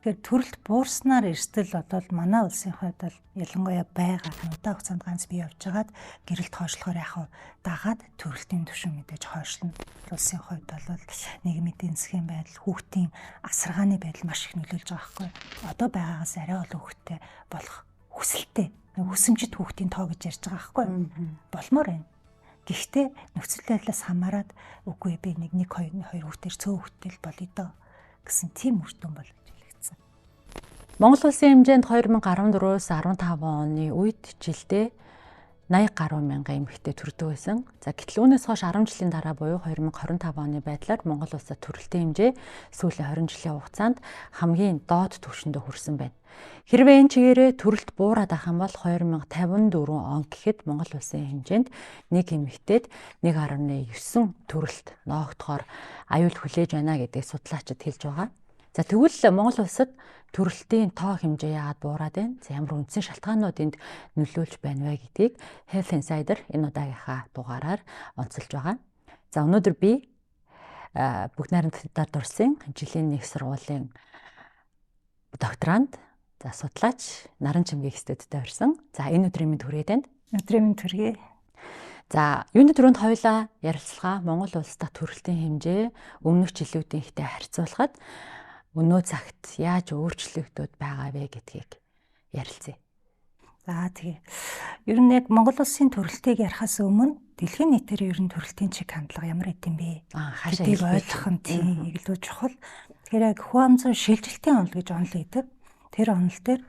Тэгэхээр төрөлт буурснаар эрсдэл одоо манай улсын хувьд бол ялангуяа байгаа удаан хугацаанд ганц бий явж байгаад гэрэлт хойшлохоор яг дагаад төрөлтийн түвшин мэдээж хойшлно. Улсын хувьд бол нийгмийн эдийн засгийн байдал, хүүхдийн асаргааны байдал маш их нөлөөлж байгаа байхгүй. Одоо байгаагаас арай олон хүүхдтэй болох хүсэлтэй. Хүсэмжит хүүхдийн тоо гэж ярьж байгаа байхгүй. Болмоор байна. Гэхдээ нөхцөл байдлаас хамаарат үгүй би нэг хоёр хүүхдээр цөөн хүүхдтэй болъё доо гэсэн тийм үр дүн болж илэрсэн. Монгол улсын хэмжээнд 2014-өөс 15 оны үед жилдээ 80 гаруй мянган эмэгтэй төрдөг байсан. За гэтэл үүнээс хойш 10 жилийн дараа буюу 2025 оны байдлаар Монгол улсад төрөлтийн хэмжээ сүүлийн 20 жилийн хугацаанд хамгийн доод түвшиндээ хүрсэн байна. Хэрвээ энэ чигээрээ төрөлт буураад ах юм бол 2054 он гэхэд Монгол улсын хэмжээнд нэг эмэгтэйд 1.9 төрөлт ноогдохоор аюул хүлээж байна гэдгийг судлаачид хэлж байгаа. За тэгвэл Монгол улсад төрөлтийн тоо хэмжээ яагаад буураад байна? За ямар үндсэн шалтгаанууд энд нөлөөлж байна вэ гэдгийг Health Insider энэ удаагийнхаа дугаараар онцолж байгаа. За өнөөдөр би Бүгд найрамдалтад дурсан жилийн нэг сургуулийн докторант, за судлаач Наран Чимгийн студидтэй орсон. За энэ өдрийн мэнд хүрээд байна. Өдрийн мэнд хүргэе. За юуны дөрөнд хоёулаа ярилцлага Монгол улс дахь төрөлтийн хэмжээ өмнөх жилүүдийнхтэй харьцуулахад өнөө цагт яаж өөрчлөгдөд байгаа вэ гэдгийг ярилцъя. За тэгээ. Ер нь яг Монгол улсын төрөлтийг ярихаас өмнө дэлхийн нийтээр ер нь төрөлтийн чиг хандлага ямар идэм бэ? Гэдгийг ойлгох нь тийм илүү чухал. Тэгэхээр яг Хуанцзо шилжилтийн онол гэж онол идэг. Тэр онол дээр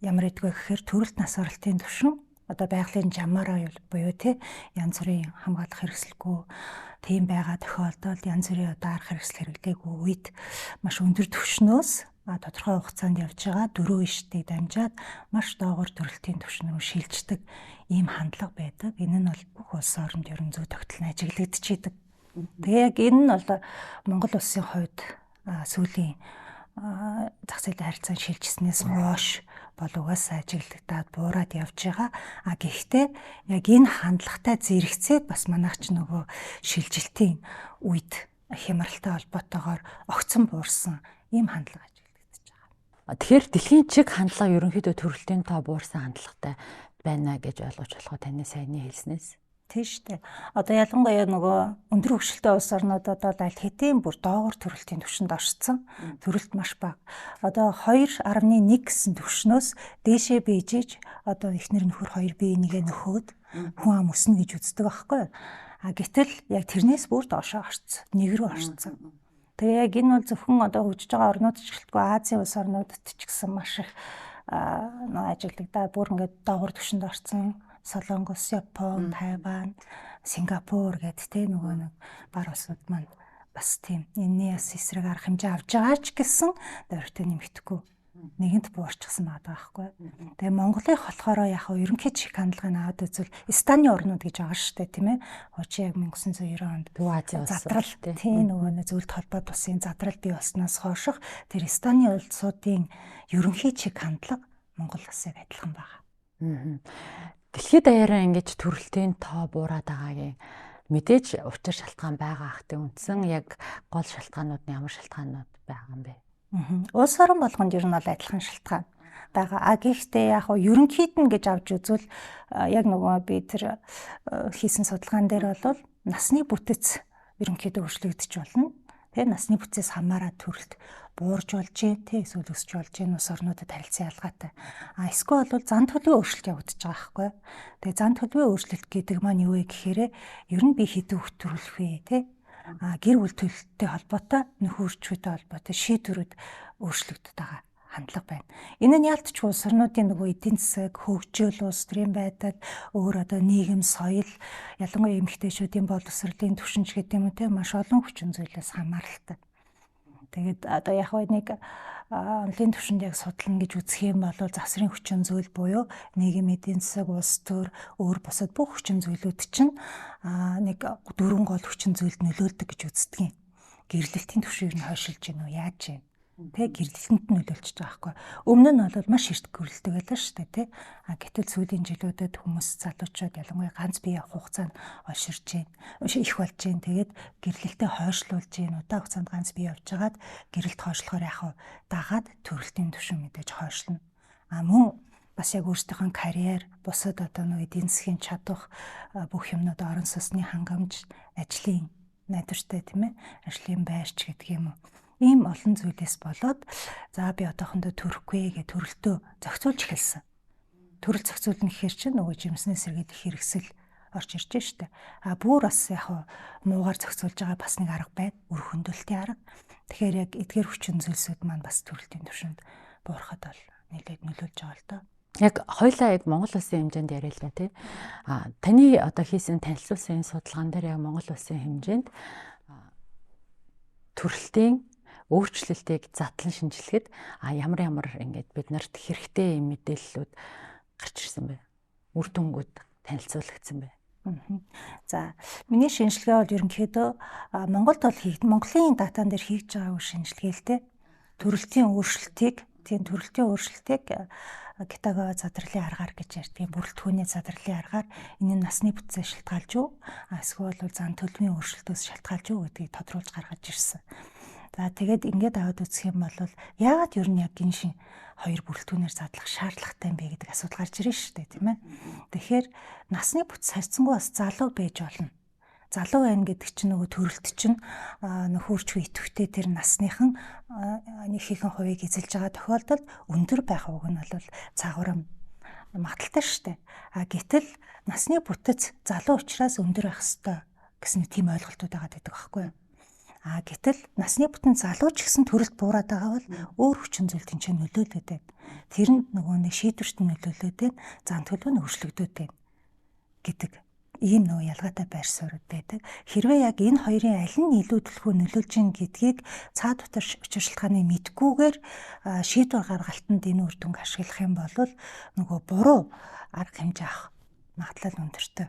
ямар идэгвэ гэхээр төрөлт нас оролтын түвшин одоо байгалийн жамаараа буюу тий янз бүрийн хамгаалах хэрэгслэхгүй тийм байгаа тохиолдолд янз бүрийн одоо арга хэрэгсэл хэрэглээгүй үед маш өндөр түвшнөөс тодорхой хугацаанд явж байгаа дөрөв иштийг дамжаад маш доогуур төрөлтийн түвшин рүү шилждэг ийм хандлага байдаг. Энэ нь бол бүх улс оронд ерөн зүй тогтол нь ажиглагдчихийдэг. Тэгээ яг энэ нь бол Монгол улсын хувьд сүүлийн зах зээлийн харилцаан шилжснээс хойш бол угаасаа ажиглагдаад буураад явж байгаа. Гэхдээ яг энэ хандлагатай зэрэгцээд бас манайх ч нөгөө шилжилтийн үед хямралтай холбоотойгоор огцон буурсан ийм хандлага ажиглагдаж байгаа. Тэгэхээр дэлхийн чиг хандлага ерөнхийдөө төрөлтийн тоо буурсан хандлагатай байна гэж ойлгож болох уу таны саяны хэлснээс? Тийм шүү дээ. Одоо ялангуяа нөгөө өндөр хөгжилтэй улс орнуудад бол аль хэдийн бүр доогуур төрөлтийн түвшинд оршсон. Төрөлт маш бага. Одоо 2.1 гэсэн түвшнөөс дээшээ бийжиж одоо эхнэр нөхөр хоёр бие нэгэ нөхөөд хүн ам өснө гэж үздэг байхгүй юу? Гэтэл яг тэрнээс бүр доошоо орцсон. Нэг рүү орцсон. Тэгээ яг энэ бол зөвхөн одоо хөгжиж байгаа орнууд ч гэлтгүй Азийн улс орнуудад ч гэсэн маш их ажиглагдаад бүр ингээд доогуур түвшинд орцсон. Солонгос, Япон, Тайван, Сингапур гэдэг те нөгөө нэг бар улсууд маань бас тийм энэс эсрэг арга хэмжээ авч байгаа ч гэсэн дөрөвтэй нэмэгдэхгүй нэгэнт буурчихсан байгаа байхгүй. Тэгээ Монголын болохоор яг ерөнхий чиг хандлагыг аваад үзвэл Станы орнууд гэж байгаа шүү дээ тийм ээ. Хуучин яг 1990 онд Төв Азийн задрал тийм нөгөө нэг зөвлөлт холбоот улсын задрал бий болсноос хойших тэр Станы улсуудын ерөнхий чиг хандлага Монгол улсыг адилхан байгаа. Дэлхийд даяараа ингэж төрөлтийн тоо буураад байгаагийн мэдээж учир шалтгаан байгаа ах. Тэг үндсэн яг гол шалтгаанууд нь ямар шалтгаанууд байгаа юм бэ? Улс орон болгонд ер нь бол адилхан шалтгаан байгаа. Гэхдээ яг ерөнхийд нь гэж авч үзвэл яг нөгөө би тэр хийсэн судалгаан дээр бол насны бүтэц ерөнхийдөө өөрчлөгдөж болно. Тэгээ насны бүтцээс хамаараа төрөлт буурж болж тий эсвэл өсч болж улс орнуудад харилцан ялгаатай. Эсвэл бол зан төлөвийн өөрчлөлт явагдаж байгаа байхгүй. Тэгээ зан төлөвийн өөрчлөлт гэдэг маань юу вэ гэхээр ер нь би хэдэн хүүхэд төрүүлэх вэ тий гэр бүл төлөлттэй холбоотой нөхөрчүүдтэй холбоотой шийдвэрүүд өөрчлөгдөж байгаа хандлага байна. Энэ нь яалтчгүй улс орнуудын нөгөө эдийн засаг, хөгжил, улс төрийн байдал, өөр одоо нийгэм, соёл, ялангуяа эмэгтэйчүүдийн боловсролын түвшинч гэдэг юм те маш олон хүчин зүйлээс хамааралтай. Тэгээд одоо яг нэг онлын түвшинд яг судлана гэж үзэх юм бол засрын хүчин зүйл буюу нийгэм, эдийн засаг, улс төр, өөр бусад бүх хүчин зүйлүүд чинь нэг дөрвөн гол хүчин зүйлд нөлөөлдөг гэж үздэг юм. Гэрлэлтийн түвшийг нь хойшилж гинөө яаж юм? Тэ гэрлэлтэнд нөлөөлж байгаа байхгүй. Өмнө нь бол маш эрт гэрэлдэг байлаа шүү дээ, тэ. Гэтэл сүүлийн жилүүдэд хүмүүс залуучууд ялангуяа ганц бие явах хугацаа нь олширч байна. Их болж байна. Тэгээд гэрлэлтэд хойшлуулж байна. Удаан хугацаанд ганц бие явж хагаад гэрэлт хойшлохоор яхав дагаад төрөлтийн түвшин мэдээж хойшлно. Мөн бас яг өөрсдийнхөө карьер, бусад одоо нэг эдийн засгийн чадвах бүх юмнууд орон сууцны хангамж, ажлын найдвартай тийм ээ, ажлын байрч гэдэг юм уу. Ийм олон зүйлээс болоод за би одоохондоо төрөхгүй гэж төрөлтөө зохицуулж эхэлсэн. Төрөл зохицуулна гэхээр чинь нөгөө жимснээ сэргээд их хэрэгсэл орж ирж штэ. Бүр бас яг муугаар зохицуулж байгаа бас нэг арга байна. Үр хөндөөлтийн арга. Тэгэхээр яг эдгээр хүчин зүйлсүүд маань бас төрөлтийн түвшинд буурахад бол нэлээд нөлөөлж байгаа л доо. Яг хоёлаа яг Монгол улсын хэмжээнд яриа л да тий. Таны одоо хийсэн танилцуулсан судалгаан дээр яг Монгол улсын хэмжээнд төрөлтийн өөрчлөлтийг задлан шинжилгээд ямар ингээд бид нарт хэрэгтэй мэдээллүүд гарч ирсэн бэ? Үр дүнгууд танилцуулагдсан бэ? За миний шинжилгээ бол ерөнхийдөө Монголд бол Монголын датан дээр хийж байгаагүй шинжилгээтэй төрөлтийн өөрчлөлтийг кетого задралын аргаар гэж ярьдаг. Бүрэлдэхүүний задралын аргаар энэ нь насны бүтцээс шалтгаалж юу? Эсвэл зан төлөвийн өөрчлөлтөөс шалтгаалж юу гэдгийг тодруулж гаргаж ирсэн. За тэгээд ингээд аваад үзэх юм бол яагаад ер нь яг энэ хоёр бүрэлдэхүүнээр задлах шаардлагатай юм бэ гэдэг асуудал гарч ирнэ шүү дээ, тийм ээ. Тэгэхээр насны бүтц харьцангуй бас залуу байж болно. Залуу байна гэдэг чинь нөгөө төрөлт чинь нөхөрчгүй идэвхтэй тэр насныхан нэг хийхэн хувийг эзэлж байгаа тохиолдолд өндөр байх уг нь бол цагуурам магадaltaй шүү дээ. Гэтэл насны бүтэц залуу учраас өндөр байх ёстой гэсэн тийм ойлголтууд байгаа гэдэг байхгүй юу? Гэтэл насны бүтэн залуу ч гэсэн төрөлт буураад байгаа бол өөр хүчин зүйл тэнцээ нөлөөлөд байна. Тэр нь нөгөө нэг шийдвэрт нөлөөлөд байна. Зан төлөв нь өөрчлөгдөд байна гэдэг ийм нөгөө ялгаатай байр суурь байдаг. Хэрвээ яг энэ хоёрын аль нь илүү төлхөө нөлөөлж ийн гэдгийг цаад дотор учир шалтгааныг мэдгүйгээр шийдвэр гаргалтанд энэ үр дүнг ашиглах юм бол нөгөө буруу арга хэмжээ авах магадлал өндөртэй.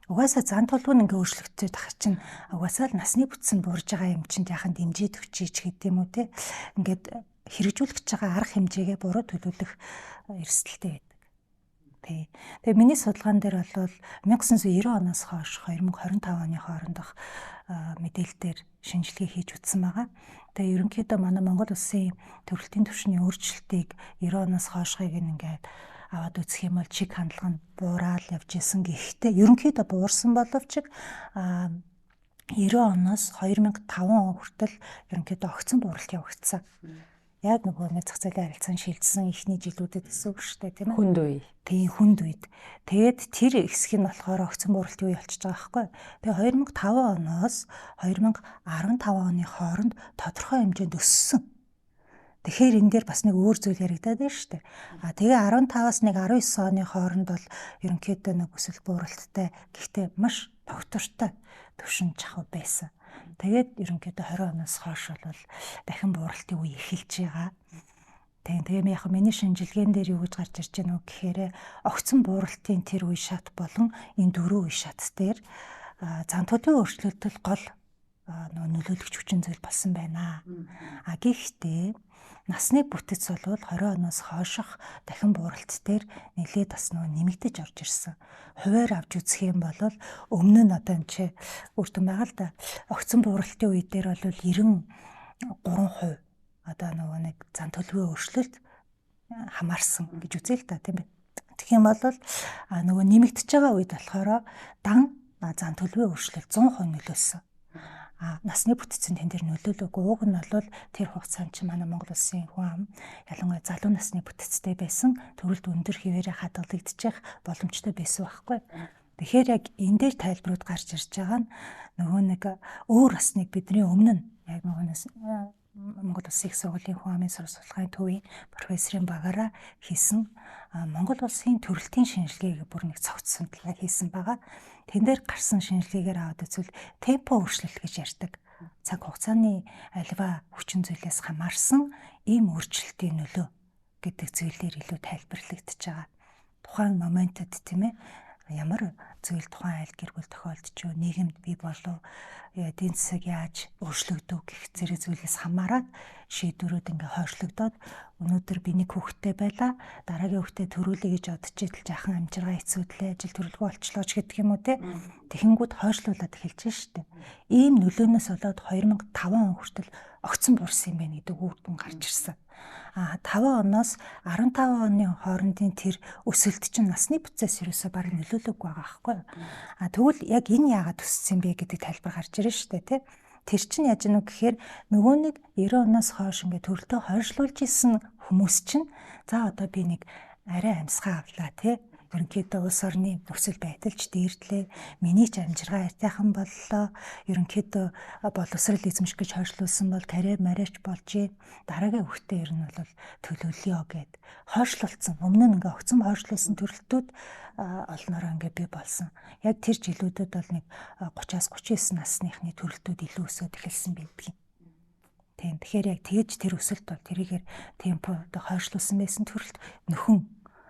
Угаасаа зан төлөв нь ингээ өөрчлөгдөж тах чинь угаасаа л насны бүтсэн буурж байгаа юм чинь яхан дэмжиж өгчийч гэдэг юм уу те. Ингээд хэрэгжүүлэх гэж байгаа арга хэмжээгээ буруу төлөвлөх эрсдэлтэй байдаг. Тэгээ миний судалгаан дээр бол 1990 оноос хойш 2025 оны хоорондох мэдээлэлээр шинжилгээ хийж үзсэн байгаа. Тэгээ ерөнхийдөө манай Монгол улсын төрөлтийн түвшний өөрчлөлтийг 90 оноос хойшгийг ингээд аваад үзэх юм бол чиг хандлага нь буураад явж исэн. Гэхдээ ерөнхийдөө буурсан боловч 90 оноос 2005 он хүртэл ерөнхийдөө огцон бууралт явагдсан. Яг нөгөө нэг зах зээлийн харилцаан шилжсэн эхний жилүүдэд гэсэн үг шүү дээ, тийм ээ. Хүнд үе. Тийм, хүнд үед. Тэгээд тэр хэсэг нь болохоор огцон бууралтын үе болчихж байгаа байхгүй. Тэгээ 2005 оноос 2015 оны хооронд тодорхой хэмжээнд өссөн. Тэгэхээр энэ дээр бас нэг өөр зүйл яригадаад байна шүү дээ. Тэгээ 15-аас нэг 19 оны хооронд бол ерөнхийдөө нэг өсөлт бууралттай, гэхдээ маш тогтвортой түвшин чахав байсан. Тэгээд ерөнхийдөө 20 оноос хойш бол дахин бууралтын үе эхэлж байгаа. Тэгээ яг миний шинжилгээнд дээр юу гэж гарч ирж байна вэ гэхээр огцон бууралтын тэр үе шат болон энэ дөрөв үе шат дээр зан төлөвийн өөрчлөлтөл гол нөлөөлөгч хүчин зүйл болсон байна. Гэхдээ насны бүтэц бол 20 оноос хойших дахин бууралт дээр нэлээд бас нэмэгдэж орж ирсэн. Хуваар авч үзэх юм бол өмнө нь одоо энэ үрдэн байгаа л да. Огцон бууралтын үе дээр бол 93% одоо нэг зан төлөвийн өөрчлөлт хамаарсан гэж үзье л да, тийм ээ. Тэгэх юм бол нөгөө нэмэгдэж байгаа үед болохоор дан зан төлөвийн өөрчлөлт 100% нөлөөлсөн. Насны бүтэцэн тэн дээр нөлөөлөөгүй. Уг нь бол тэр хугацаанд чи манай Монгол улсын хүн ам ялангуяа залуу насны бүтэцтэй байсан, төрөлд өндөр хിവэрэ хадгалагдчих боломжтой байсан байхгүй. Тэгэхээр яг энэ дээр тайлбарууд гарч ирж байгаа нь нөгөө нэг өөр бас нэг бидний өмнө нь яг нөгөө Монгол Улсын их сургуулийн хүн амын сурвалжлагын төвийн профессорын багаараа хийсэн Монгол улсын төрөлтийн шинжилгээг бүр нэг цогц судалгаа хийсэн байгаа. Тэн дээр гарсан шинжилгээгээр аваад үзвэл темпо өөрчлөлт гэж ярьдаг. Цаг хугацааны альва хүчин зүйлээс хамаарсан ийм өөрчлөлтийн нөлөө гэдэг зүйлээр илүү тайлбарлагдчихж байгаа. Тухайн моментод тийм ээ ямар зүйл тухайн айл гэр бүл тохиолдчихв, нийгэмд бий болов, эдийн засаг яаж өөрчлөгдөв гэх зэрэг зүйлээс хамаарат шийдвэрүүд ингээ хойшлогдоод өнөөдөр би нэг хүүхэдтэй байлаа, дараагийн хүүхдээ төрүүлэе гэж бодож идэл жаахан амжиргаа эцүүдлээ, ажил төрөлгүй болчлоо ч гэдэг юм уу те. Тэгэнгүүт хойшлуулаад эхэлж штэ. Ийм нөлөөнөөс болоод 2005 он хүртэл огцон буурсан юм байна гэдэг үр дүн гарч ирсэн. 5 оноос 15 оны хоорондын тэр өсөлт чинь насны процесс ерөөсөө баг нөлөөлөг байгаа байхгүй. Тэгвэл яг энэ яагаад төссөн бэ гэдэг тайлбар гарч ирж штэ тий. Тэр чинь яаж нүг гэхээр нөгөө нэг 90 оноос хойш ингээ төрөлтөө хойшлуулж исэн хүмүүс чинь за одоо би нэг арай амьсгаа авлаа тий. Ерөнхийдөө улс орны нөхцөл байдалч дээрдлээ. Миний ч амжиргаа айтайхан боллоо. Ерөнхийдөө боловсрал эзэмших гэж хойшлуулсан бол карьер марьяач болж дараагийн хүүхдээ ер нь бол төлөвлөё гэд хойшлуулсан. Өмнө нь ингээ огцом хойшлуулсан төрөлтүүд олнороо ингээ бий болсон. Яг тэр жилүүдэд бол нэг 30-аас 39 насныхны төрөлтүүд илүү өсөд эхэлсэн байдаг. Тийм. Тэгэхээр яг тэгж тэр өсөлт бол тэрийгээр темпод хойшлуулсан байсан төрөлт нөхөн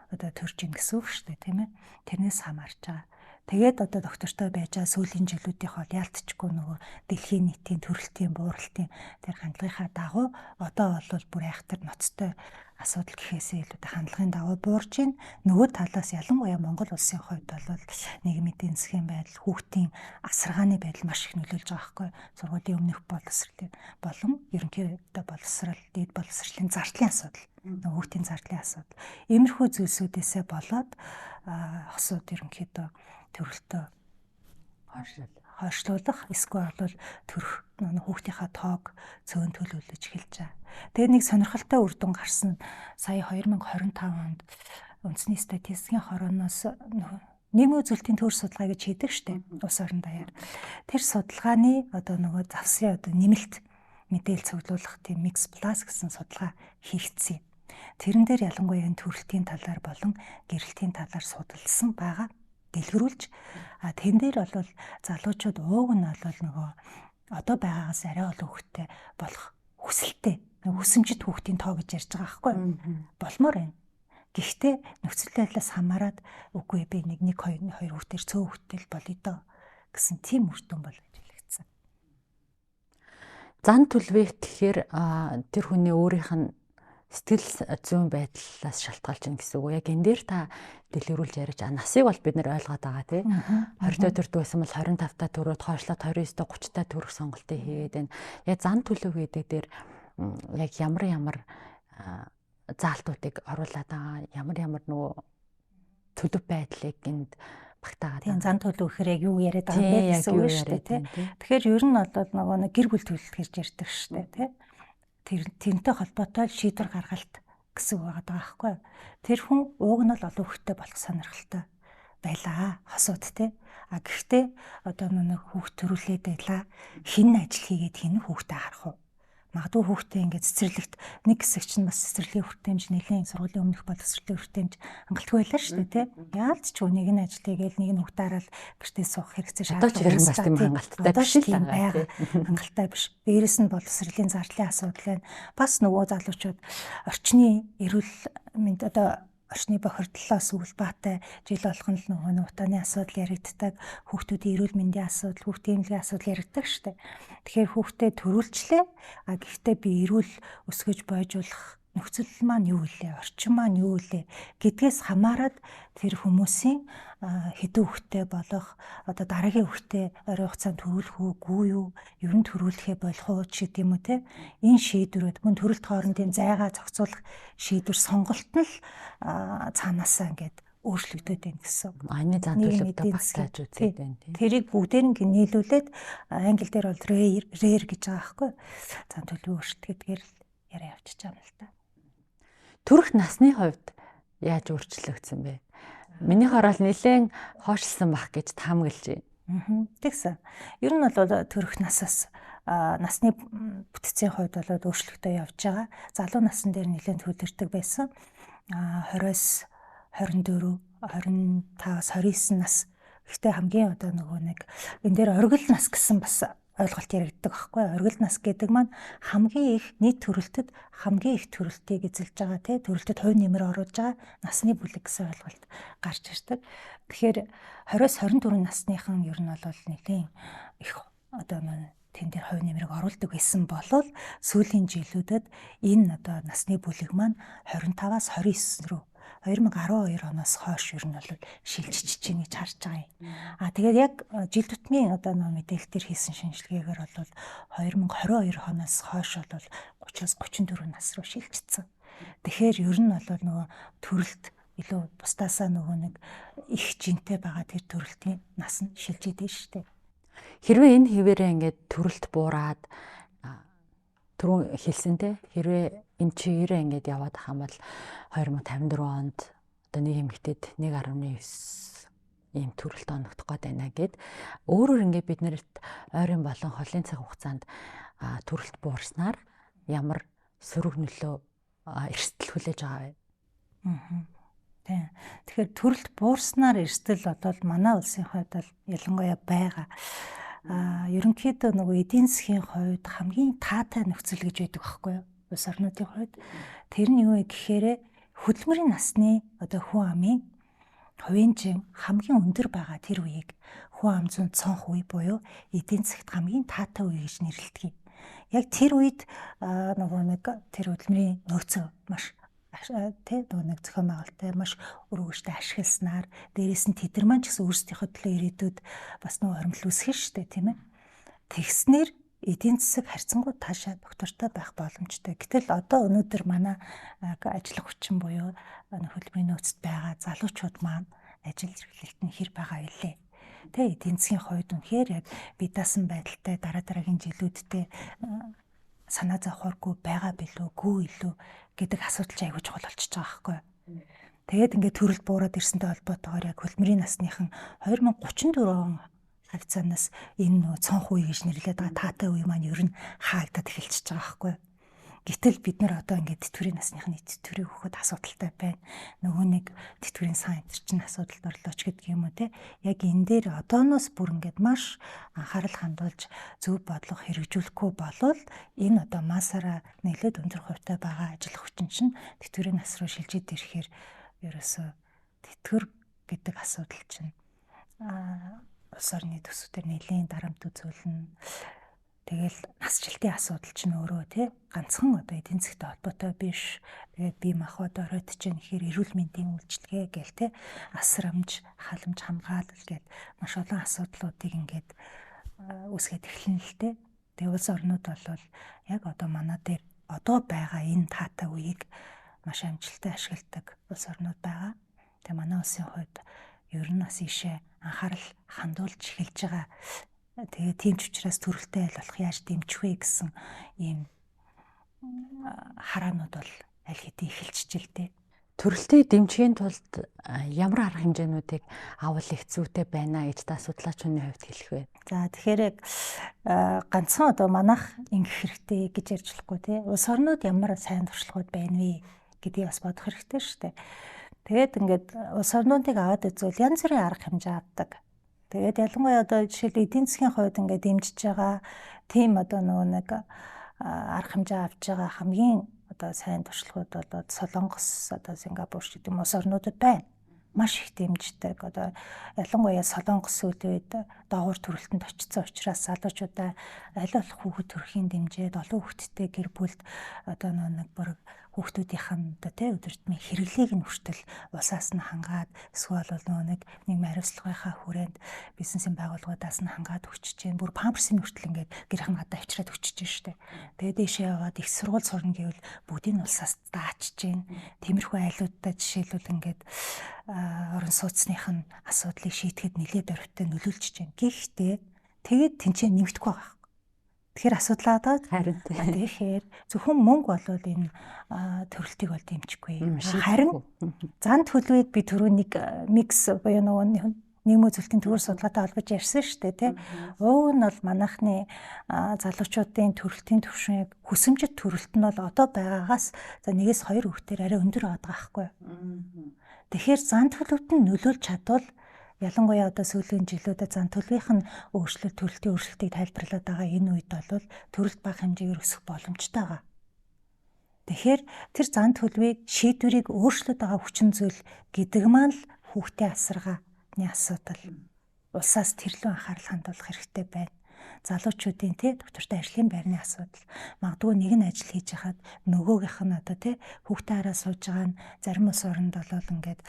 одоо төрж ийн гэсэн үг шүү дээ, тийм ээ. Тэрнээс хамаарч байгаа. Тэгээд одоо доктортой байж байгаа сүүлийн жилүүдийн хол яалтчгүй нөгөө дэлхийн нийтийн төрөлтийн бууралтын тэр хандлагынхаа дагуу одоо бол бүр айхтар ноцтой асуудал гэхээсээ илүү хандлагын дагуу буурж ийн. Нөгөө талаас ялангуяа Монгол улсын хувьд бол нийгмийн эдийн засгийн байдал, хүүхдийн асаргааны байдал маш их нөлөөлж байгаа байхгүй. Сургуулийн өмнөх боловсролын болон ерөнхийдөө боловсрал, дээд боловсролын зардлын асуудал, хүүхдийн зардлын асуудал. Иймэрхүү зүйлсүүдээсээ болоод хосууд ерөнхийдөө төрөлтөө хойшлуулах эсвэл бол төрөх хүүхдийнхаа тоог цөөн төлөвлөж эхэлж байгаа. Тэгээд нэг сонирхолтой үр дүн гарсан сая 2025 онд үндэсний статистикийн хорооноос нийгмийн үзүүлэлтийн төр судалгаа гэж хийдэг штеп улс орон даяар. Тэр судалгааны одоо нөгөө завсын одоо нэмэлт мэдээлэл цуглуулах тийм Mix Plus гэсэн судалгаа хийгдсэн. Тэрэн дээр ялангуяа төрөлтийн талаар болон гэрэлтийн талаар судалсан байгаа. Дэлгэрүүлж тэн дээр бол залуучууд ууг нь бол нөгөө одоо байгаагаас арай олон хүүхдтэй болох хүсэлтэй өсөмжит хүүхдийн тоо гэж ярьж байгаа байхгүй болмоор байна. Гэхдээ нөхцөл байдлаас хамаарат үгүй би нэг хоёр хүүхдээр цөөн хүүхдтэй болъё доо гэсэн тийм үр дүн бол ажиглагдсан. Зан төлөвийг гэхээр тэр хүний өөрийнх нь сэтгэл зүйн байдлаас шалтгаалж байна гэсэн үг. Яг энэ дээр та дэлгэрүүлж ярьж насыг бол бид нэр ойлгоод байгаа тий. 20-д төрдөг байсан бол 25-та төрөөд хойшлоод 29-д 30-та төрөх сонголтыг хийгээд байна. Яг зан төлөв гэдэг дээр яг ямар заалтуудыг оруулаад байгаа, ямар нөгөө төлөв байдлыг энд багтаагаад. Тийм зан төлөв гэхээр яг юу яриад байгаа юм бэ гэсэн үг шүү дээ тий. Тэгэхээр ер нь бол нөгөө нэг гэр бүл төлөлт гэж ярьдаг шүү дээ тий. Тэрнтэй холбоотой шийдвэр гаргалт гэсэн үг байгаа байхгүй. Тэр хүн ууг нь л олон хүүхдтэй болох сонирхолтой байлаа. Хосууд те. Гэхдээ одоо нэг хүүхд төрүүлээд байлаа. Хин ажил хийгээд хин хүүхдээ харах уу? Магадгүй хүүхдээ ингээд цэцэрлэгт нэг хэсэг чинь бас цэцэрлэгийн хүртээмж нэлийн сургуулийн өмнөх боловсролын хүртээмж хангалтгүй байлаа шүү дээ те. Яалт ч нэг нь ажил хийгээл нэг нь хүүхдээ хараад гэртээ суух хэрэгцээ шаардлагатай бас тийм хангалттай биш л байгаа. Хангалттай биш. Дээрээс нь боловсролын зардлын асуудал байна. Бас нөгөө залуучууд орчны эрүүл мэнд одоо орчны бохирдлоос үлбаатай жил болгон л нөгөө утааны асуудал яригддаг, хүүхдүүдийн эрүүл мэндийн асуудал, хүүхдийн эмнэлгийн асуудал яригддаг штеп. Тэгэхээр хүүхдээ төрүүлчлээ. Гэхдээ би эрүүл өсгөж бойжуулах нөхцөл маань юу вэ? Орчин маань юу вэ гэдгээс хамаарат тэр хүмүүсийн хэдэн хүүхдээ болох одоо дараагийн хүүхдээ ойрын хугацаанд төрүүлэх үгүй юу? Ер нь төрүүлэхээ болох уу ч гэдэг юм уу те? Энэ шийдвэрүүд мөн төрөлт хоорондын зайгаа зохицуулах шийдвэр сонголт нь л цаанаасаа ингээд өөрчлөгдөд байна гэсэн. Аны зан төлөвтэй багтааж үзээд байна тийм. Тэрийг бүгдээр нь нийлүүлээд англи дээр бол rare гэж байгаа байхгүй. Зан төлөв өөрчлөлт гэдгээр яриа явчихж байгаа юм л та. Төрөх насны хувьд яаж өөрчлөгдсөн бэ? Миний хараад нэлээд хойшлсон байх гэж таамаглаж байна. Тэгсэн. Ер нь бол төрөх насаас насны бүтцийн хувьд бол өөрчлөлтөө явж байгаа. Залуу насн дээр нэлээд төвлөрдөг байсан. 20-с 24, 25-аас 29 нас. Гэхдээ хамгийн одоо нөгөө нэг энэ дээр оргил нас гэсэн бас ойлголт яригддаг байхгүй. Оргил нас гэдэг маань хамгийн их нийт төрөлтөд хамгийн их төрөлтийг эзэлж байгаа тий төрөлтөд хувь нэмэр оруулж байгаа насны бүлэг гэсэн ойлголт гарч ирдэг. Тэгэхээр 20-24 насныхан ер нь бол нэлийн их одоо тэн дээр хувь нэмрийг оруулдаг байсан болол сүүлийн жилүүдэд энэ одоо насны бүлэг маань 25-аас 29 рүү 2012 оноос хойш ер нь бол шилжиж чинь гэж харж байгаа юм. Тэгээд яг жил тутмын одоо мэдээлэлтэр хийсэн шинжилгээгээр бол 2022 оноос хойш бол 30-аас 34 нас руу шилжчихсэн. Тэгэхээр ер нь бол нөгөө төрөлт илүү бусдаасаа нөгөө нэг их жинтэй байгаа тэр төрөлтийн нас нь шилжиж дээ шүү дээ. Хэрвээ энэ хിവэрээ ингээд төрөлт буураад түрүүн хэлсэнтэй хэрвээ энэ чигээр ингээд яваад ах юм бол 2054 онд одоо нэг эмэгтэйд 1.9 ийм төрөлт оногдох гээд байна гэд өөрөөр ингээд бид нарт ойрын болон холын цаг хугацаанд төрөлт буурснаар ямар сөрөг нөлөө эрсдэл хүлээж байгаа вэ? Тэгэхээр төрөлт буурснаар эрсдэл бодвол манай улсын хувьд бол ялангуяа байгаа. Ерөнхийдөө нөгөө эдийн засгийн хувьд хамгийн таатай нөхцөл гэж байдаг байхгүй юу? Улс орнуудын хувьд тэр нь юу вэ гэхээр хөдөлмөрийн насны одоо хүн амын хувийн жин хамгийн өндөр байгаа тэр үеийг хүн ам зүйн цонх үе буюу эдийн засгт хамгийн таатай үе гэж нэрлэдэг юм. Яг тэр үед нөгөө нэг тэр хөдөлмөрийн нөөцөө маш нөгөө нэг зохион байгуулалттай маш өргөжтэй ашигласнаар дээрээс нь тэд нар маань ч гэсэн өөрсдийнхөө төлөө ирээдүйд бас нөгөө хоримл үүсгэн штэ тийм ээ. Тэгснэр эдийн засаг харьцангуй таашаа доктортой байх боломжтой. Гэтэл одоо өнөөдөр манай ажиллах хүчин буюу хөдөлмөрийн нөөцт байгаа залуучууд маань ажил эрхлэлт нь хэр байгаа илээ. Тэ эдийн засгийн хувьд үнэхээр яг бие даасан байдалтай дараагийн жилүүдтэй санаа зовхоргүй байгаа билүү, гүй илүү гэдэг асуудал ч аягүй чухал болчихж байгаа байхгүй юу. Тэгээд ингээд төрөлт буураад ирсэнтэй холбоотойгоор яг хөдөлмөрийн насныхан 2034 он хавцаанаас энэ нөө цонх үе гэж нэрлэдэг байгаа таатай үе маань ер нь хаагдаад эхэлчихэж байгаа байхгүй юу. Гэтэл бид нар одоо ингээд тэтгэврийн насныхны тэтгэврийг өгөхөд асуудалтай байна. Нөгөө нэг тэтгэврийн сан энэ чинь асуудалд орлооч гэдэг юм уу те. Яг энэ дээр одооноос бүр ингээд маш анхаарал хандуулж зөв бодлого хэрэгжүүлэхгүй болвол энэ одоо масаараа нэлээд өндөр хувьтай байгаа ажиллах хүчин чинь тэтгэврийн нас руу шилжиж ирэхээр ерөөсөө тэтгэвэр гэдэг асуудал чинь улс орны төсвөөр нэлийн дарамт үзүүлнэ. Тэгэл насжилтын асуудал чинь өөрөө тий ганцхан одоо эдийн засгийн холбоотой биш. Тэгээд бие махбод оройтж чинь ихээр эрүүл мэндийн үйлчилгээ гээл тий асрамж, халамж хамгаалал гээд маш олон асуудлуудыг ингээд үүсгээд эхэлнэ л тий. Тэгээд улс орнууд бол яг одоо манай дээр одоо байгаа энэ таатай үеийг маш амжилттай ашигладаг улс орнууд байгаа. Тэгээд манай улсын хувьд ер нь бас ийшээ анхаарал хандуулж эхэлж байгаа. Тэгээ тийм ч учраас төрөлтэй айл болох яаж дэмжих вэ гэсэн ийм хараанууд бол аль хэдийн эхэлчихэж л дээ. Төрөлтийг дэмжихийн тулд ямар арга хэмжээнүүдийг авал их зүйтэй байна гэж та судлаачны хувьд хэлэх вэ? За тэгэхээр яг ганцхан одоо манайх ингэх хэрэгтэй гэж ярьж болохгүй тий. Улс орнууд ямар сайн туршлагууд байна вэ гэдгийг бас бодох хэрэгтэй шүү дээ. Тэгээд ингээд улс орнуудыг аваад үзвэл янз бүрийн арга хэмжээ авдаг. Тэгээд ялангуяа одоо жишээл эдийн засгийн хувьд ингээд дэмжиж байгаа тийм одоо нөгөө нэг арга хэмжээ авч байгаа хамгийн одоо сайн туршлагууд бол Солонгос, одоо Сингапур ч гэдэг улс орнуудад байна. Маш их дэмждэг. Одоо ялангуяа Солонгос сүүлийн үед доогуур төрөлтөнд очсон учраас залуучуудаа аль болох хүүхэд төрөхийн дэмжээд олон хүүхэдтэй гэр бүлд одоо нэг бүр хүүхдүүдийнхэн одоо тий өдөртмийн хэрэглээг нь хүртэл улсаас нь хангаад эсвэл бол нэг хариуцлагынхаа хүрээнд бизнесийн байгууллагуудаас нь хангаад өчөж जैन бүр памперсийн хүртэл ингээд гэр хангаадаа авчираад өчөж जैन штэ. Тэгээд дэшээ яваад их сургууль сурна гэвэл бүгдийн улсаас даачж जैन. Тиймэрхүү айлуудтай жишээлбэл ингээд орон сууцных нь асуудлыг шийдэхэд нэлээд оривтой нөлөөлж जैन. Гэхдээ тэгээд тэнцээ нэмэгдэхгүй байгаа. Тэгэхээр асуудал одоо харин тэгэхээр зөвхөн мөнгө болвол энэ төрөлтийг бол дэмжихгүй. Харин зан төлөвийг би түрүү нэг микс буюу нөгөө нийгмийн зөвлөлтийн төвөр судалгаатай холбож ярьсан шүү дээ тий. Уг нь бол манайхны залуучуудын төрөлтийн түвшин яг хүсэмжит төрөлт нь бол одоо байгаагаас за 1-2 хүүхдээр арай өндөр байгаа байхгүй. Тэгэхээр зан төлөвт нь нөлөөлж чадвал ялангуяа одоо сүүлийн жилүүдэд зан төлөвийнх нь өөрчлөлт, төрөлтийн өөрчлөлтийг тайлбарлаад байгаа энэ үед бол төрөлт бага хэмжээгээр өсөх боломжтой байгаа. Тэгэхээр тэр зан төлөвийг шийдвэрийг өөрчлөд байгаа хүчин зүйл гэдэг маань л хүүхдийн асаргааны асуудал. Улсаас тэрлүү анхаарал хандуулах хэрэгтэй байна. Залуучуудын доктортой ажлын байрны асуудал. Магадгүй нэг нь ажил хийж хахад нөгөөгийнх нь одоо хүүхдээ хараа сууж байгаа нь зарим улс оронд бол ингээд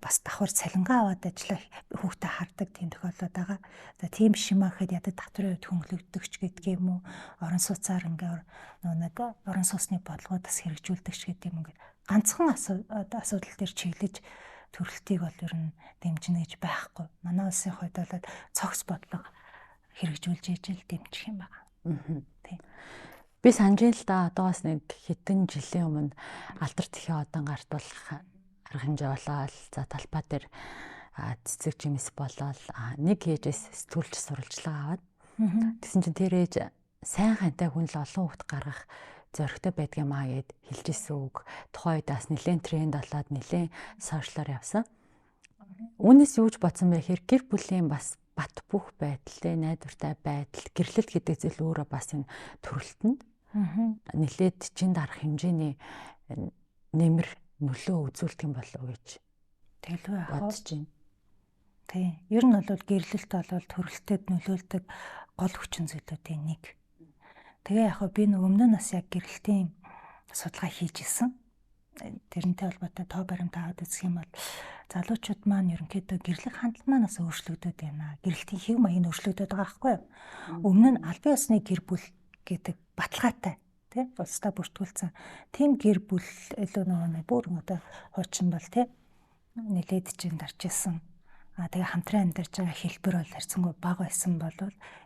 бас давхар цалингаа аваад ажиллах хүүхдээ хардаг тийм тохиолдол байгаа. За тийм шимаа гэхэд ядад татврын хувьд хөнгөлөгддөг ч гэдэг юм уу. Орон сууцаар ингээд нэг орон сууцны бодлогоо бас хэрэгжүүлдэг ч гэдэг юм ингээд ганцхан асуудал дээр чиглэж төрөлтийг бол ер нь дэмжинэ гэж байхгүй. Манай улсын хувьд бол цогц бодлого хэрэгжүүлж ижил дэмжих юм байна. Тийм. Би санаж л да одоо бас нэг хэдэн жилийн өмнө алдар тэхийн одан гартуулах арга хэмжээ болоод за талбай дээр цэцэг жимс болоод нэг ээжээс сэтгүүлч сурвалжлага аваад тэгсэн чинь тэр ээж сайн хантай хүн л олон хүүхд гаргах зоригтой байдгиймаа гэд хэлж ирсэн үг. Тухайн үед бас нэлээд тренд болоод нэлээд сошиалаар явсан. Үүнээс юуж бодсон бэ гэхээр гэр бүлийн бас бат бөх байдал, найдвартай байдал, гэрлэлт гэдэг зүйл өөрөө бас энэ төрөлтөнд нэлээд чин дарах хэмжээний нэмэр нөлөө үзүүлдэг юм болов уу гэж тэлвэ бодож байна. Тийм. Ер нь бол гэрлэлт бол төрөлтөд нөлөөлдөг гол хүчин зүйлүүдийн нэг. Тэгээ яг би өмнө нь бас яг гэрлэлтийн судалгаа хийж исэн. Тэрнтэй холбоотой тоо баримт аваад үзэх юм бол залуучууд маань ерөнхийдөө гэрлэх хандлага маань бас өөрчлөгдөд байна. Гэрэлтийн хэв маяг нь өөрчлөгдөд байгаа байхгүй юу? Өмнө нь албан ёсны гэр бүл гэдэг баталгаатай тий улстай бүртгүүлсэн. Тим гэр бүл илүү нөгөө бүр одоо хуучин бол тий нэлээд чинь дарж исэн. Тэгээ хамтран амьдарч байгаа хэлбэр бол харьцангуй бага байсан бол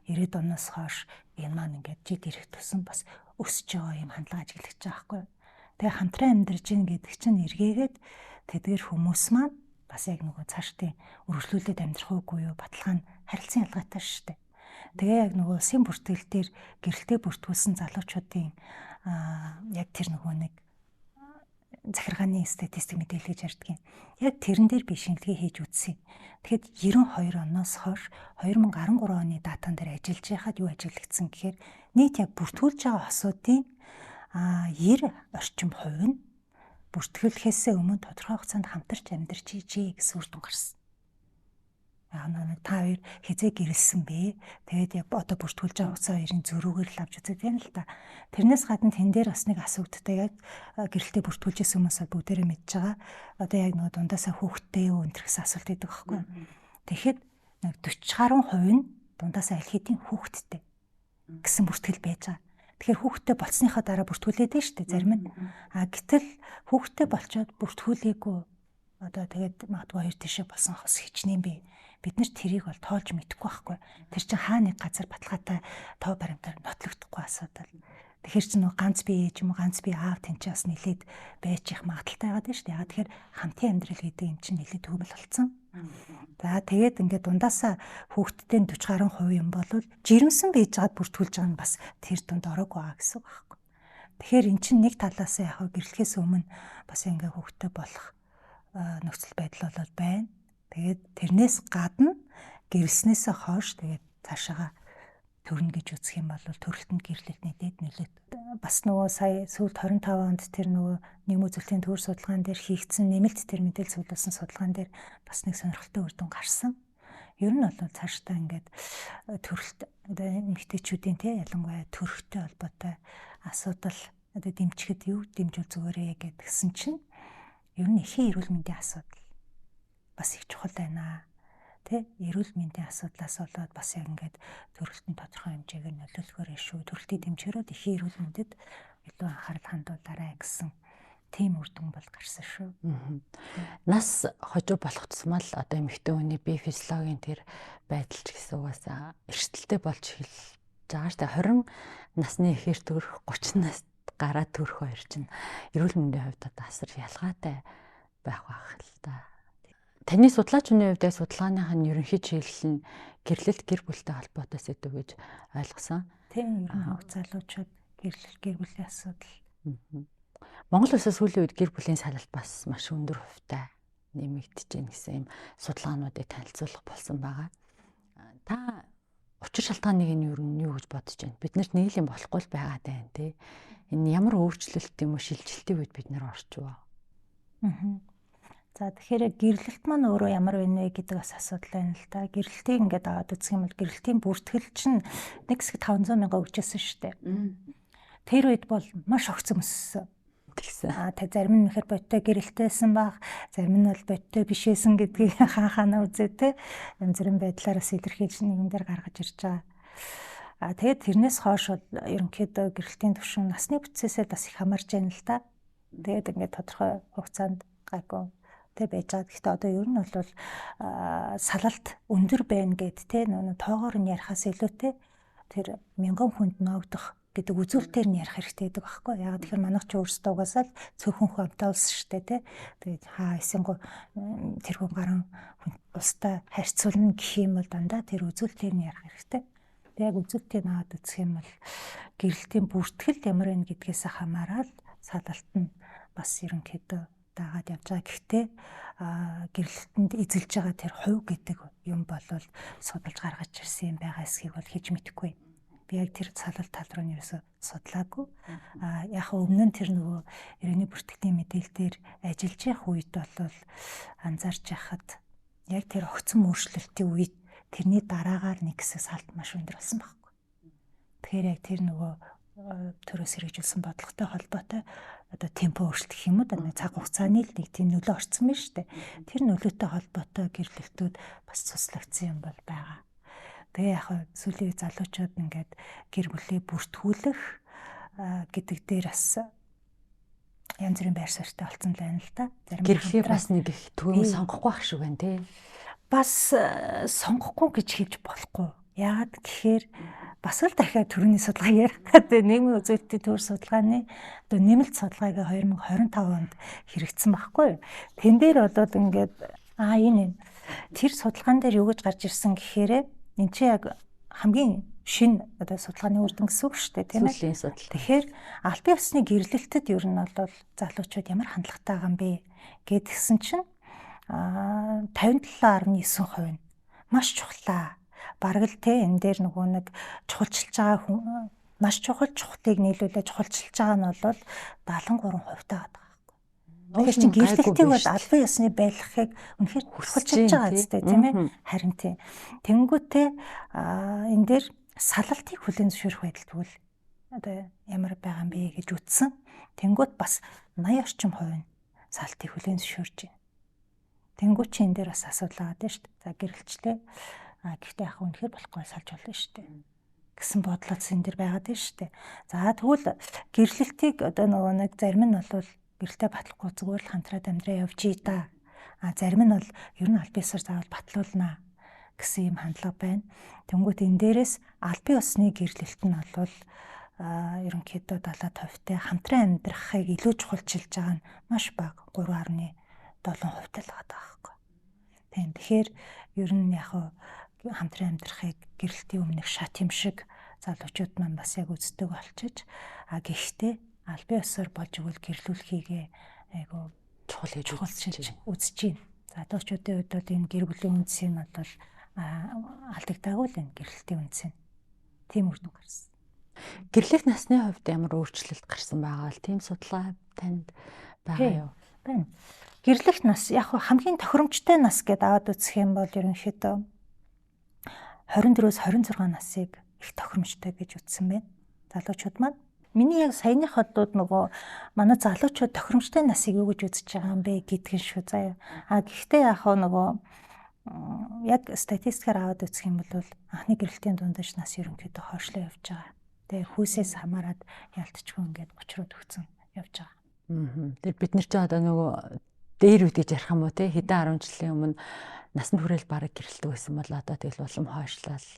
90-ад оноос хойш энэ маань ингээд жид ирэх тусан бас өсөж байгаа юм хандлага ажиглаж байгаа байхгүй юу? Тэгээ хамтран амьдарч ийн гэдэг чинь эргээгээд тэдгэр хүмүүс маань бас яг нөгөө цаашдын үргэлжлүүлээд амьдрах уугүй юу баталгаа нь харилцан ялгаатай шүү дээ. Тэгээ яг нөгөө улсын бүртгэл дээр гэрэлтэй бүртгүүлсэн залуучуудын яг тэр нөгөө нэг захиргааны статистик мэдээлэл гэж ярьдаг юм. Яг тэрэн дээр би шинжилгээ хийж үзсэн. Тэгэхэд 92 оноос хойш 2013 оны датан дээр ажиллаж байхад юу ажиглагдсан гэхээр нийт яг бүртгүүлж байгаа хосуудын 90 орчим хувь нь бүртгэлхээсээ өмнө тодорхой хугацаанд хамтарч амьдарч ижээ гэсэн үр дүн гарсан. Та хоёр хизээ гэрэлсэн бэ? Тэгээд яг одоо бүртгүүлж байгаа хугацаа хоёрын зөрүүгээр л авч үзээд байна л да. Тэрнээс гадна тэн дээр бас нэг асуудалтай яг гэрэлтэй бүртгүүлж исэн хүмүүсээ бүгдээрээ мэдж байгаа. Одоо яг нөгөө дундаасаа хүүхдтэй юу энэ гэсэн асуулт байдаг байхгүй. Тэгэхэд нэг 40 гаруй хувь нь дундаасаа аль хэдийн хүүхдтэй гэсэн бүртгэл байж байгаа. Тэгэхээр хүүхдтэй болсныхаа дараа бүртгүүлээд байна шүү дээ зарим нь. Гэтэл хүүхдтэй болчоод бүртгүүлээгүй одоо тэгээд магадгүй хоёр тишээ болсон хос хичнээн би. Бид нар тэрийг бол тоолж мэдэхгүй байхгүй. Тэр чинь хаа нэг газар баталгаатай тоо баримтаар нотлогдохгүй асуудал. Тэгэхээр чинь нөгөө ганц би ээж юм уу ганц би аав тэнцээ бас нилээд байж их магадaltaй байгаа дээ шүү дээ. Тэгэхээр хамтын амьдрал гэдэг юм чинь нилээд төвөл болцсон. За тэгээд ингээд дундаасаа хүүхдтэй 40 гаруй хувь юм бол жирэмсэн байж байгаад бүртгүүлж байгаа нь бас тэр дунд ороогүй байгаа гэсэн үг байхгүй. Тэгэхээр эн чинь нэг талаас яг гэрлэхээс өмнө бас ингээд хүүхдтэй болох нөхцөл байдал бол байна. Тэгээд тэрнээс гадна гэрэлснээсээ хойш тэгээд цаашаага төрнө гэж үзэх юм бол төрөлтөнд гэрлэлтний дэд нөлөө. Бас нөгөө сая сүүлд 25 онд тэр нөгөө нийгмийн үзүүлэлтийн төвөр судалгаан дээр хийгдсэн нэмэлт тэр мэдээлэл цуглуулсан судалгаан дээр бас нэг сонирхолтой үр дүн гарсан. Ер нь бол цаашдаа ингээд төрөлт одоо эмэгтэйчүүдийн ялангуяа төрөхтэй холбоотой асуудал одоо дэмжихэд юу дэмжүүл зүгээрээ гэдгсэн чинь ер нь эхийн эрүүл мэндийн асуудал бас их чухал байна. Эрүүл мэндийн асуудлаас болоод бас яг ингээд төрөлтөнд тодорхой хэмжээгээр нөлөөлөхөөр шүү. Төрөлтийн дэмжгэрүүд эхийн эрүүл мэндэд илүү анхаарал хандуулаарай гэсэн тийм үр дүн бол гарсан шүү. Нас хожуу болох тусмал одоо эмэгтэй хүний бие физиологийн тэр байдал ч гэсэн угаасаа эрсдэлтэй болж эхэлж байгаа шүү дээ. 20 насны эхээр төрөх 30 наст гараад төрөх хоёр чинь эрүүл мэндийн хувьд одоо асар ялгаатай байх л да. Таны судлаачны хувьд судалгааных нь ерөнхий чиглэл нь гэрлэлт гэр бүлтэй холбоотой сэдв гэж ойлгосон. Тийм ерөнхий залуучууд гэрлэлт гэр бүлийн асуудал. Монгол улсаас сүүлийн үед гэр бүлийн салалт бас маш өндөр хувьтай нэмэгдэж гэн гэсэн юм судалгаануудыг танилцуулах болсон байгаа. Та учир шалтгааныг нь юу гэж бодож байна? Биднэрт нэг л юм болохгүй л байгаа даа тий. Энэ ямар өөрчлөлт юм уу шилжилтийн үед бид нэр орчих вэ? За тэгэхээр гэрлэлт маань өөрөө ямар байна вэ гэдэг бас асуудал байна л та. Гэрлэлтийг ингээд аваад үзэх юм бол гэрлэлтийн бүртгэл чинь 1,500 мянга өгчээсэн шүү дээ. Тэр үед бол маш огцом өссөн. Тэгсэн. Та зарим нь ихэр бодтой гэрэлтэйсэн баг, зарим нь бол бодтой бишээсэн гэдгийг хаана үзээ те. Янз бүрийн байдлаараас илэрхийлж нэгэн дээр гаргаж ирж байгаа. Тэгээд тэрнээс хойш ерөнхийдөө гэрэлтийн түвшин насны бүтцээсээ бас их хамаарч байна л та. Тэгээд ингээд тодорхой хугацаанд гайгүй тэг байж байгаа. Гэхдээ одоо ер нь бол салалт өндөр байна гэд те нөө тоогоор нь ярихаас илүүтэй тэр 1000 хүнд ноогдох гэдэг үзүүлэлтээр нь ярих хэрэгтэй гэдэг байхгүй. Яг тэгэхээр манайх ч өөрсдөө угаасаа л цөөхөн хүн амтаа улс шүү дээ те. Тэгээд эсэнгөө тэрхүү гарan улстай харьцуулна гэх юм бол дандаа тэр үзүүлэлтээр нь ярих хэрэгтэй. Яг үзүүлэлтийг аваад үзэх юм бол гэрэлтийн бүртгэл ямар байна гэдгээс хамаарал салалт нь бас ерөнхийдөө дагаад явж байгаа. Гэхдээ гэрлэлтэнд эзэлж байгаа тэр хувь гэдэг юм бол судалж гаргаж ирсэн юм байгаа эсхийг бол хийж мэдэхгүй. Би яг тэр салалт тал руу нэрсээ судлаагүй. Яг өмнө нь тэр нөгөө иргэний бүртгэлийн мэдээлэлээр ажиллаж явах үед бол анзаарч яхад яг тэр огцом өөрчлөлтийн үед тэрний дараагаар нэг хэсэг салт маш өндөр болсон байхгүй. Тэгэхээр яг тэр нөгөө төрөөс хэрэгжүүлсэн бодлоготой холбоотой одоо темпо өөрчлөлт гэх юм уу да цаг хугацааны л нэг тийм нөлөө орсон байна шүү дээ. Тэр нөлөөтэй холбоотой гэрлэлтүүд бас цуслагдсан юм бол байгаа. Тэгээ яг сүүлийн залуучууд ингээд гэр бүлээ бүртгүүлэх гэдэг дээр бас янз бүрийн байр суурьтай болсон л байна л да. Гэрлэлийг бас нэг их төвөө сонгохгүй ах шиг байна тий. Бас сонгохгүй гэж хэлж болохгүй. Яагаад гэхээр бас л дахиад төрөний судалгаа ярих гэдэг нийгмийн үзүүлэлтийн төр судалгааны одоо нэмэлт судалгааг 2025 онд хэрэгжсэн байхгүй. Тэн дээр болоод ингээд энэ тэр судалгаан дээр юу гэж гарч ирсэн гэхээр энэ чи яг хамгийн шинэ одоо судалгааны үр дүн гэсэн үг шүү дээ тийм ээ. Тэгэхээр албан ёсны гэрлэлтэд ер нь бол залуучууд ямар хандлагатай байгаа юм бэ гэдгсэн чинь 57.9% нь маш чухлаа. Бараг л те энэ дээр нөгөө нэг чухалчилж байгаа хүн маш чухлыг нийлүүлээ чухалчилж байгаа нь бол 73% таа байгаа байхгүй. Тэгэхээр чи гэрлэлтийг бол албан ёсны байлгахыг үнэхээр чухалчилж байгаа үстэй тийм ээ. Харин тийм. Тэнгүүтээ энэ дээр салалтыг хүлээн зөвшөөрөх байдал тэгвэл одоо ямар байгаа юм бэ гэж үтсэн. Тэнгүүт бас 80 орчим хувь нь салтыг хүлээн зөвшөөрж байна. Тэнгүүт чи энэ дээр бас асуудал байгаа шүү дээ. За гэрэлчлээ. Гэхдээ яг үнэхээр болохгүй салж болно шүү дээ. Гэсэн бодлооц энэ дэр байгаад байна шүү дээ. За тэгвэл гэрлэлтийг одоо нөгөө нэг зарим нь бол гэрэлтэй батлахгүй зүгээр л хамтраад амьдраа явж ий да. Зарим нь бол ер нь аль биесээр заавал батлуулнаа гэсэн юм хандлага байна. Тэнгүүт энэ дээрээс албан ёсны гэрлэлт нь бол ерөнхийдөө 70%-тай хамтран амьдрахыг илүү чухалчилж байгаа нь маш бага 3.7% л байгаа байхгүй. Тийм. Тэгэхээр ер нь яг хамтран амьдрахыг гэрэлтийн өмнөх шат юм шиг залуучууд маань бас яг үздэг болчиж гэхдээ албан ёсоор болж игэл гэрлүүлэхийгээ айгу чухалчилж үзэж байна. Залуучуудын хувьд бол энэ гэр бүлийн үндсийг нь бол алдагдаагүй л энэ гэрлэлтийн үндсийг. Тийм үр дүн гарсан. Гэрлэх насны хувьд ямар өөрчлөлт гарсан байгаа л тийм судалгаа танд байгаа юу? Байна. Гэрлэх нас яг хамгийн тохиромжтой нас гэдээ аваад үзэх юм бол ерөнхийдөө 24-өөс 26 насыг их тохиромжтой гэж үзсэн байна. Залуучууд маань миний яг саяны ходууд нөгөө манай залуучууд тохиромжтой насыг юу гэж үзэж байгаа юм бэ гэдгэн шүү заяа. Гэхдээ яг нөгөө яг статистикаар аваад үзэх юм бол анхны гэрэлтийн дундаж нас ерөнхийдөө хойшлоо явж байгаа. Тэгээ хүүсээс хамаарат ялтчгүй ингээд 30-руу төгсөн явж байгаа. Тэр бид нар ч одоо нөгөө дээр үед гэж ярих юм уу те хэдэн 10 жилийн өмнө насанд хүрээл бараг гэрэлтэг байсан бол одоо тэгэл улам хойшлал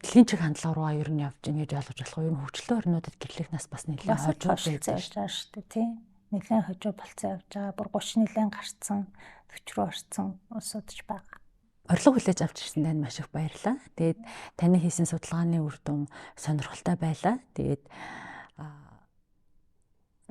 дэлхийн чиг хандлага руу ер нь явж ийн гэж ойлгож болох. Ер нь хөгжлөө орнуудад гэрлэх нас бас нэлээд хожуу явж байгаа шүү дээ тийм. Нэлээд хожуу болцсон явж байгаа. Бүр 30 нэлээд гарцсан 40 руу орсон улсууд ч байгаа. Орлого хүлээж авч ирсэн танд маш их баярлалаа. Тэгээд таны хийсэн судалгааны үр дүн сонирхолтой байлаа. Тэгээд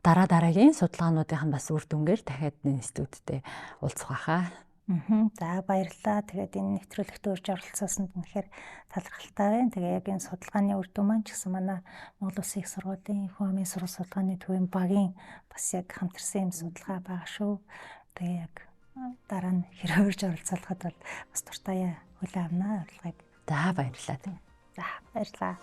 дараагийн судалгаануудын бас үр дүнгээр дахиад энэ студидтэй уулзах байхаа. За баярлалаа. Тэгээд энэ нэвтрүүлэгт урьж оролцсоосонд үнэхээр талархалтай байна. Тэгээ яг энэ судалгааны үр дүн маань ч гэсэн манай Монгол Улсын их сургуулийн Хүн амын сурвалж судалгааны төвийн багийн бас яг хамтарсан юм судалгаа байгаа шүү. Тэгээ яг дараа нь хэрэг урьж оролцоолоход бол бас дуртай хүлээн авнаа. Урилгыг. За баярлалаа. За баярлалаа.